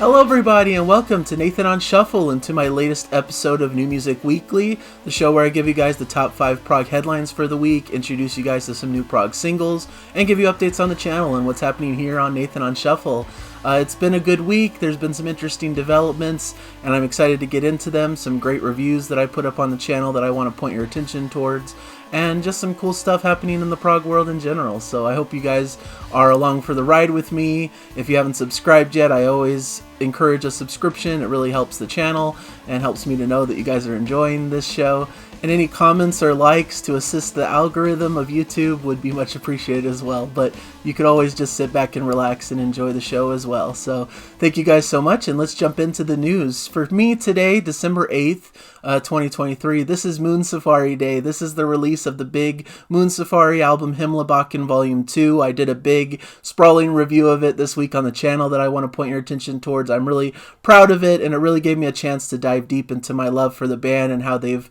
Hello everybody and welcome to Nathan on Shuffle and to my latest episode of New Music Weekly, the show where I give you guys the top 5 prog headlines for the week, introduce you guys to some new prog singles, and give you updates on the channel and what's happening here on Nathan on Shuffle. It's been a good week, there's been some interesting developments, and I'm excited to get into them, some great reviews that I put up on the channel that I want to point your attention towards, and just some cool stuff happening in the prog world in general. So I hope you guys are along for the ride with me. If you haven't subscribed yet, I always encourage a subscription. It really helps the channel and helps me to know that you guys are enjoying this show. And any comments or likes to assist the algorithm of YouTube would be much appreciated as well. But you could always just sit back and relax and enjoy the show as well. So thank you guys so much, and let's jump into the news. For me today, December 8th, 2023, this is Moon Safari Day. This is the release of the big Moon Safari album, Himmelbacken Volume 2. I did a big sprawling review of it this week on the channel that I want to point your attention towards. I'm really proud of it, and it really gave me a chance to dive deep into my love for the band and how they've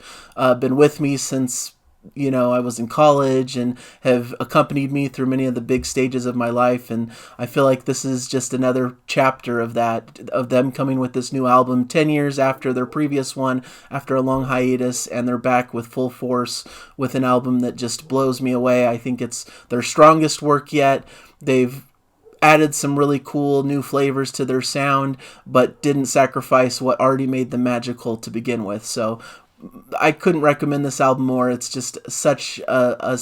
been with me since I was in college and have accompanied me through many of the big stages of my life. And I feel like this is just another chapter of that, of them coming with this new album 10 years after their previous one, after a long hiatus, and they're back with full force with an album that just blows me away. I think it's their strongest work yet. They've added some really cool new flavors to their sound, but didn't sacrifice what already made them magical to begin with. So I couldn't recommend this album more. It's just such a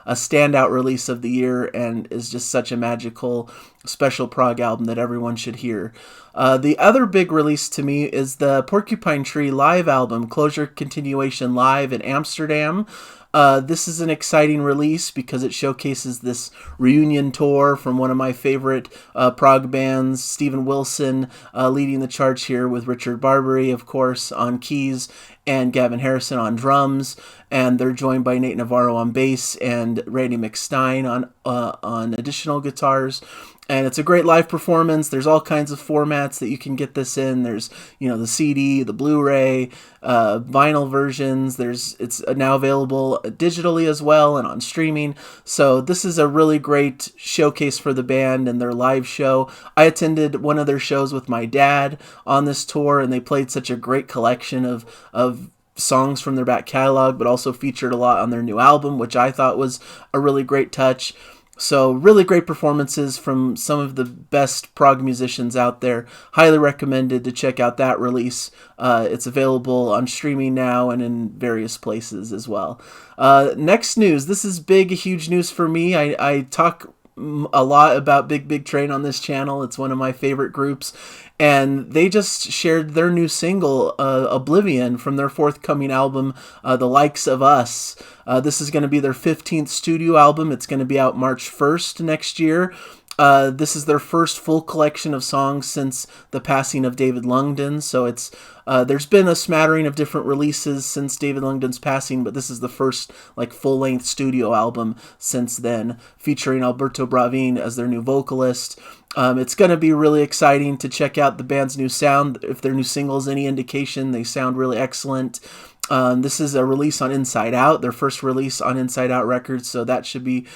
standout release of the year and is just such a magical, special prog album that everyone should hear. The other big release to me is the Porcupine Tree live album, Closure Continuation Live in Amsterdam. This is an exciting release because it showcases this reunion tour from one of my favorite prog bands, Steven Wilson, leading the charge here with Richard Barbary, of course, on keys, and Gavin Harrison on drums, and they're joined by Nate Navarro on bass and Randy McStein on additional guitars. And it's a great live performance. There's all kinds of formats that you can get this in. There's, the CD, the Blu-ray, vinyl versions. It's now available digitally as well and on streaming. So this is a really great showcase for the band and their live show. I attended one of their shows with my dad on this tour, and they played such a great collection of songs from their back catalog, but also featured a lot on their new album, which I thought was a really great touch. So really great performances from some of the best prog musicians out there. Highly recommended to check out that release. It's available on streaming now and in various places as well. Next news. This is big, huge news for me. I talk a lot about Big Train on this channel. It's one of my favorite groups. And they just shared their new single, Oblivion, from their forthcoming album, The Likes of Us. This is going to be their 15th studio album. It's going to be out March 1st next year. This is their first full collection of songs since the passing of David Lungden. So there's been a smattering of different releases since David Lungden's passing, but this is the first full-length studio album since then, featuring Alberto Bravin as their new vocalist. It's going to be really exciting to check out the band's new sound. If their new single's any indication, they sound really excellent. This is a release on Inside Out, their first release on Inside Out Records, so that should be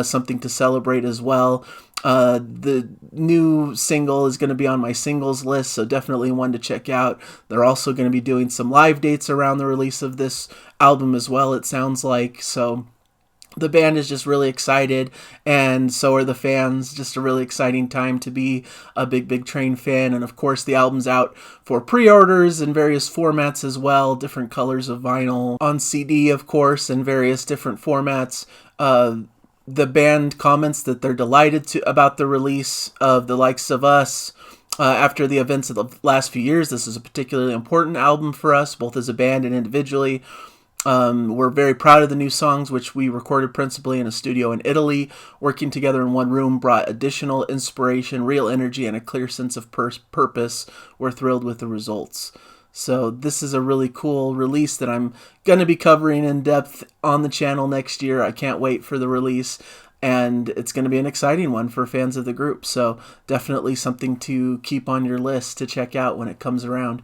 something to celebrate as well. The new single is going to be on my singles list, so definitely one to check out. They're also going to be doing some live dates around the release of this album as well, it sounds like. So the band is just really excited, and so are the fans. Just a really exciting time to be a Big Train fan. And of course, the album's out for pre-orders in various formats as well, different colors of vinyl, on CD, of course, and various different formats. The band comments that they're delighted about the release of The Likes of Us. After the events of the last few years, this is a particularly important album for us, both as a band and individually. We're very proud of the new songs, which we recorded principally in a studio in Italy. Working together in one room brought additional inspiration, real energy, and a clear sense of purpose. We're thrilled with the results. So this is a really cool release that I'm going to be covering in depth on the channel next year. I can't wait for the release, and it's going to be an exciting one for fans of the group. So definitely something to keep on your list to check out when it comes around.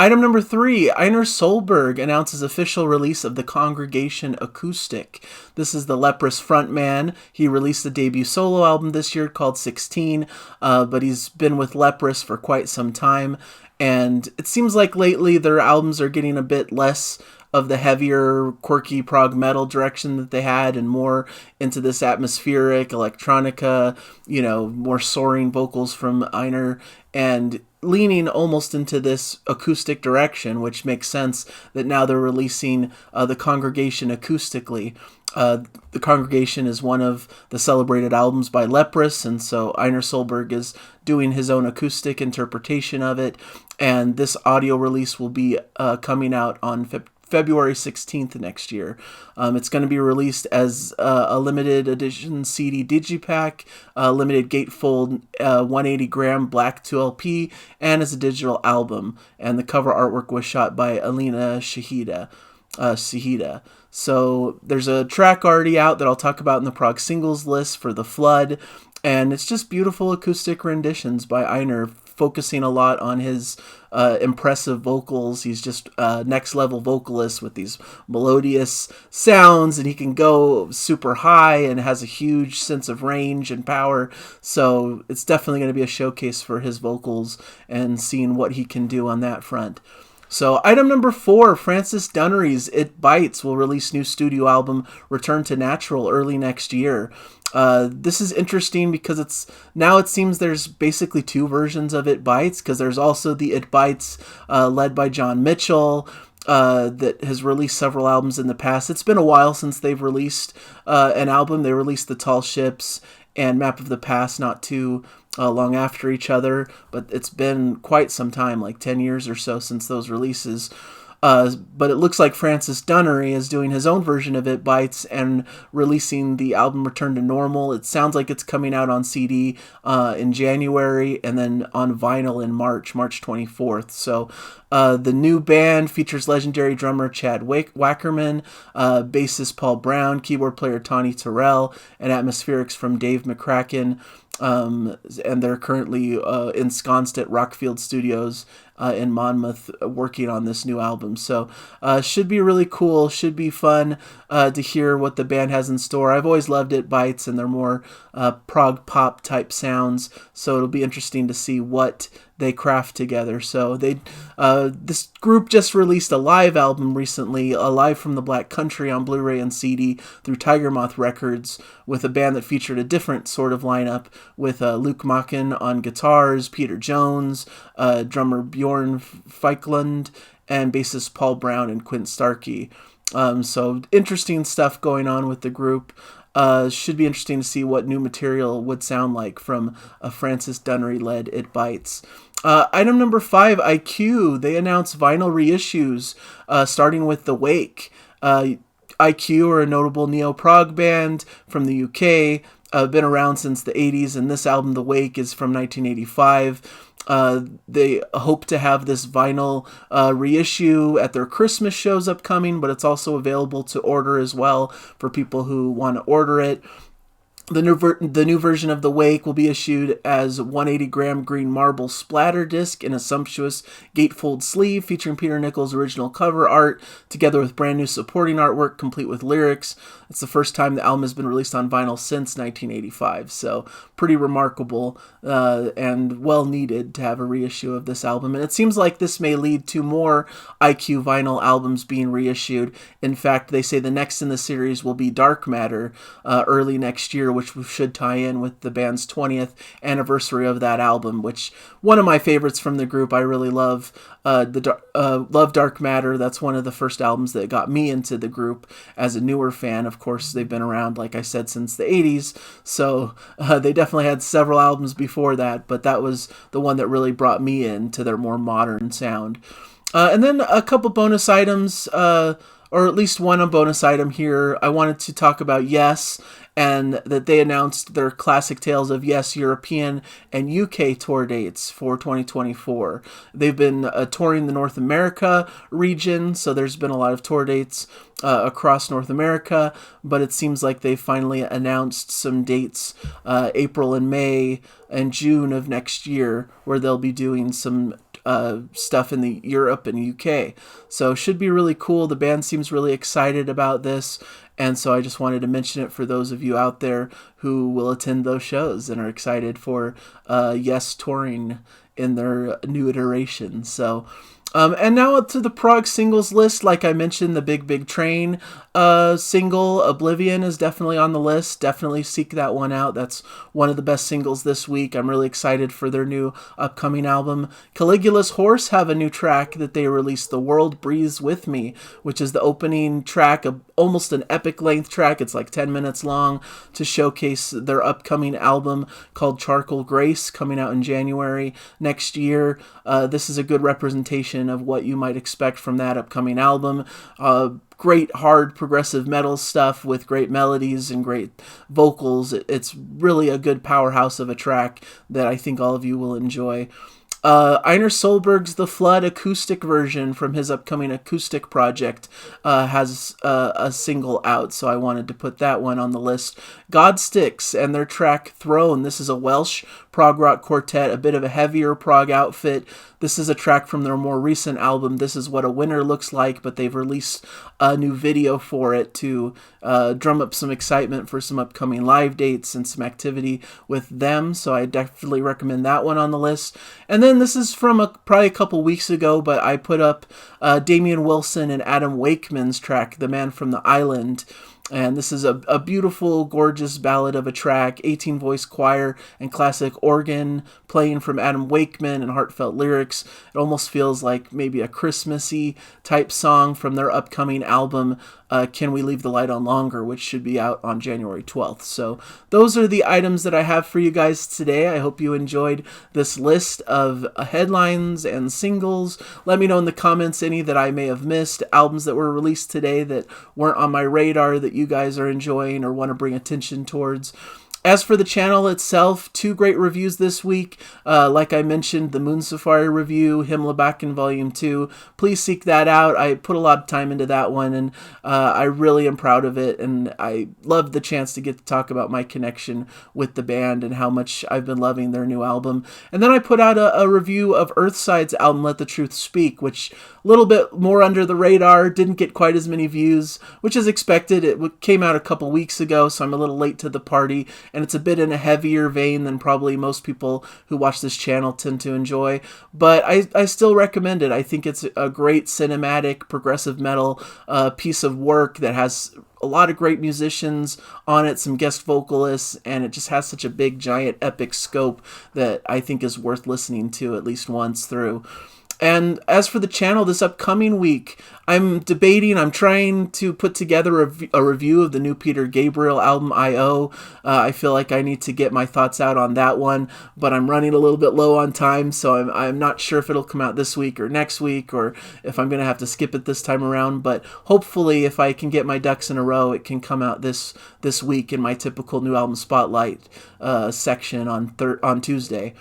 Item number 3, Einar Solberg announces official release of the Congregation Acoustic. This is the Leprous frontman. He released a debut solo album this year called 16, but he's been with Leprous for quite some time. And it seems like lately their albums are getting a bit less of the heavier, quirky prog metal direction that they had, and more into this atmospheric electronica, more soaring vocals from Einar, and leaning almost into this acoustic direction, which makes sense that now they're releasing the Congregation acoustically. The Congregation is one of the celebrated albums by Leprous, and so Einar Solberg is doing his own acoustic interpretation of it, and this audio release will be coming out on February 16th next year. It's going to be released as a limited edition CD digipack, limited gatefold 180 gram black 2LP, and as a digital album. And the cover artwork was shot by Alina Shahida. So there's a track already out that I'll talk about in the Prague Singles list for The Flood, and it's just beautiful acoustic renditions by Einar, focusing a lot on his impressive vocals. He's just a next level vocalist with these melodious sounds, and he can go super high and has a huge sense of range and power. So it's definitely going to be a showcase for his vocals and seeing what he can do on that front. So item number 4, Francis Dunnery's It Bites will release new studio album Return to Natural early next year. This is interesting because it seems there's basically 2 versions of It Bites, because there's also the It Bites led by John Mitchell that has released several albums in the past. It's been a while since they've released an album. They released The Tall Ships and Map of the Past not too long after each other, but it's been quite some time, like 10 years or so since those releases. But it looks like Francis Dunnery is doing his own version of It Bites and releasing the album Return to Normal. It sounds like it's coming out on CD in January, and then on vinyl in March 24th. So the new band features legendary drummer Chad Wackerman, bassist Paul Brown, keyboard player Tawny Terrell, and atmospherics from Dave McCracken. And they're currently ensconced at Rockfield Studios in Monmouth working on this new album. So should be really cool, should be fun to hear what the band has in store. I've always loved It Bites and their more prog pop type sounds, so it'll be interesting to see what they craft together. So this group just released a live album recently, Live from the Black Country, on Blu-ray and CD through Tiger Moth Records, with a band that featured a different sort of lineup, with Luke Macken on guitars, Peter Jones, drummer Bjorn Feiklund, and bassist Paul Brown and Quint Starkey. So interesting stuff going on with the group. Should be interesting to see what new material would sound like from a Francis Dunnery-led It Bites. Item number 5, IQ. They announced vinyl reissues, starting with The Wake. IQ are a notable neo-prog band from the UK, been around since the 80s, and this album, The Wake, is from 1985. They hope to have this vinyl reissue at their Christmas shows upcoming, but it's also available to order as well for people who want to order it. The new version of The Wake will be issued as 180 gram green marble splatter disc in a sumptuous gatefold sleeve featuring Peter Nichols' original cover art, together with brand new supporting artwork complete with lyrics. It's the first time the album has been released on vinyl since 1985, so pretty remarkable and well needed to have a reissue of this album. And it seems like this may lead to more IQ vinyl albums being reissued. In fact, they say the next in the series will be Dark Matter early next year, which should tie in with the band's 20th anniversary of that album, which one of my favorites from the group. I really love love Dark Matter. That's one of the first albums that got me into the group as a newer fan. Of course, they've been around, like I said, since the 80s, so they definitely had several albums before that, but that was the one that really brought me into their more modern sound. And then a couple bonus items, or at least one bonus item here. I wanted to talk about Yes, and that they announced their Classic Tales of Yes European and UK tour dates for 2024. They've been touring the North America region, so there's been a lot of tour dates across North America, but it seems like they finally announced some dates, April and May and June of next year, where they'll be doing some stuff in the Europe and UK. So should be really cool. The band seems really excited about this. And so I just wanted to mention it for those of you out there who will attend those shows and are excited for Yes touring in their new iteration. So, and now up to the Prague Singles list. Like I mentioned, the Big Big Train single, Oblivion, is definitely on the list. Definitely seek that one out. That's one of the best singles this week. I'm really excited for their new upcoming album. Caligula's Horse have a new track that they released, The World Breathes With Me, which is the opening track, almost an epic length track. It's like 10 minutes long, to showcase their upcoming album called Charcoal Grace, coming out in January next year. This is a good representation of what you might expect from that upcoming album. Great hard progressive metal stuff with great melodies and great vocals. It's really a good powerhouse of a track that I think all of you will enjoy. Einar Solberg's The Flood acoustic version from his upcoming Acoustic project has a single out, so I wanted to put that one on the list. Godsticks and their track Throne. This is a Welsh prog rock quartet, a bit of a heavier prog outfit. This is a track from their more recent album, This Is What a Winter Looks Like, but they've released a new video for it to drum up some excitement for some upcoming live dates and some activity with them, so I definitely recommend that one on the list. And then this is from probably a couple weeks ago, but I put up Damian Wilson and Adam Wakeman's track, The Man from the Island. And this is a beautiful, gorgeous ballad of a track, 18-voice choir and classic organ playing from Adam Wakeman and heartfelt lyrics. It almost feels like maybe a Christmassy type song from their upcoming album, Can We Leave the Light On Longer, which should be out on January 12th. So those are the items that I have for you guys today. I hope you enjoyed this list of headlines and singles. Let me know in the comments any that I may have missed, albums that were released today that weren't on my radar that you guys are enjoying or want to bring attention towards. As for the channel itself, 2 great reviews this week. Like I mentioned, the Moon Safari review, Himmler Backen Volume 2. Please seek that out. I put a lot of time into that one, and I really am proud of it, and I love the chance to get to talk about my connection with the band and how much I've been loving their new album. And then I put out a review of Earthside's album, Let the Truth Speak, which a little bit more under the radar, didn't get quite as many views, which is expected. It came out a couple weeks ago, so I'm a little late to the party, and it's a bit in a heavier vein than probably most people who watch this channel tend to enjoy, but I still recommend it. I think it's a great cinematic progressive metal piece of work that has a lot of great musicians on it, some guest vocalists, and it just has such a big, giant, epic scope that I think is worth listening to at least once through. And as for the channel this upcoming week, I'm trying to put together a review of the new Peter Gabriel album, I.O. I feel like I need to get my thoughts out on that one, but I'm running a little bit low on time, so I'm not sure if it'll come out this week or next week, or if I'm going to have to skip it this time around, but hopefully if I can get my ducks in a row, it can come out this week in my typical new album spotlight section on Tuesday.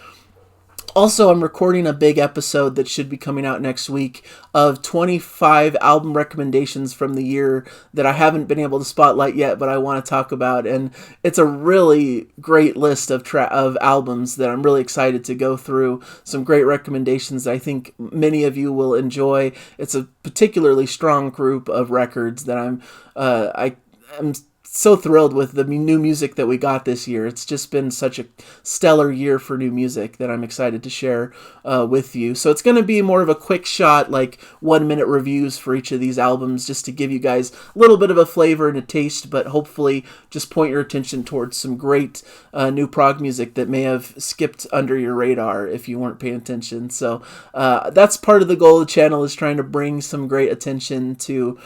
Also, I'm recording a big episode that should be coming out next week of 25 album recommendations from the year that I haven't been able to spotlight yet, but I want to talk about. And it's a really great list of albums that I'm really excited to go through. Some great recommendations that I think many of you will enjoy. It's a particularly strong group of records that I'm so thrilled with the new music that we got this year. It's just been such a stellar year for new music that I'm excited to share with you. So it's going to be more of a quick shot, like 1-minute reviews for each of these albums, just to give you guys a little bit of a flavor and a taste, but hopefully just point your attention towards some great new prog music that may have skipped under your radar if you weren't paying attention. So that's part of the goal of the channel, is trying to bring some great attention to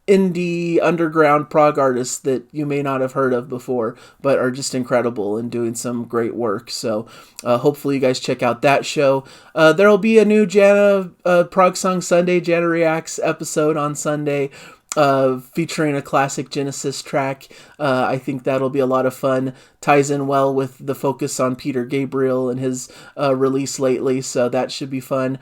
indie underground prog artists that you may not have heard of before, but are just incredible and doing some great work. So hopefully you guys check out that show. There will be a new Jana Prog Song Sunday, Jana Reacts episode on Sunday, featuring a classic Genesis track. I think that'll be a lot of fun. Ties in well with the focus on Peter Gabriel and his release lately, so that should be fun.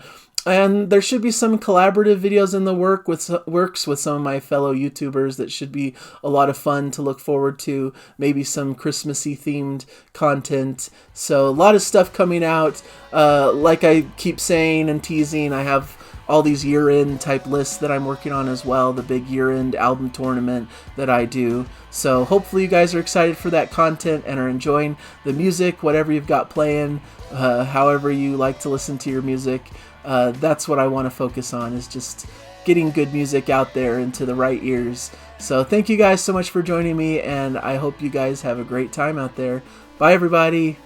And there should be some collaborative videos in the works with some of my fellow YouTubers that should be a lot of fun to look forward to. Maybe some Christmassy themed content. So a lot of stuff coming out. Like I keep saying and teasing, I have all these year-end type lists that I'm working on as well. The big year-end album tournament that I do. So hopefully you guys are excited for that content and are enjoying the music, whatever you've got playing, however you like to listen to your music. That's what I want to focus on, is just getting good music out there into the right ears. So thank you guys so much for joining me, and I hope you guys have a great time out there. Bye, everybody.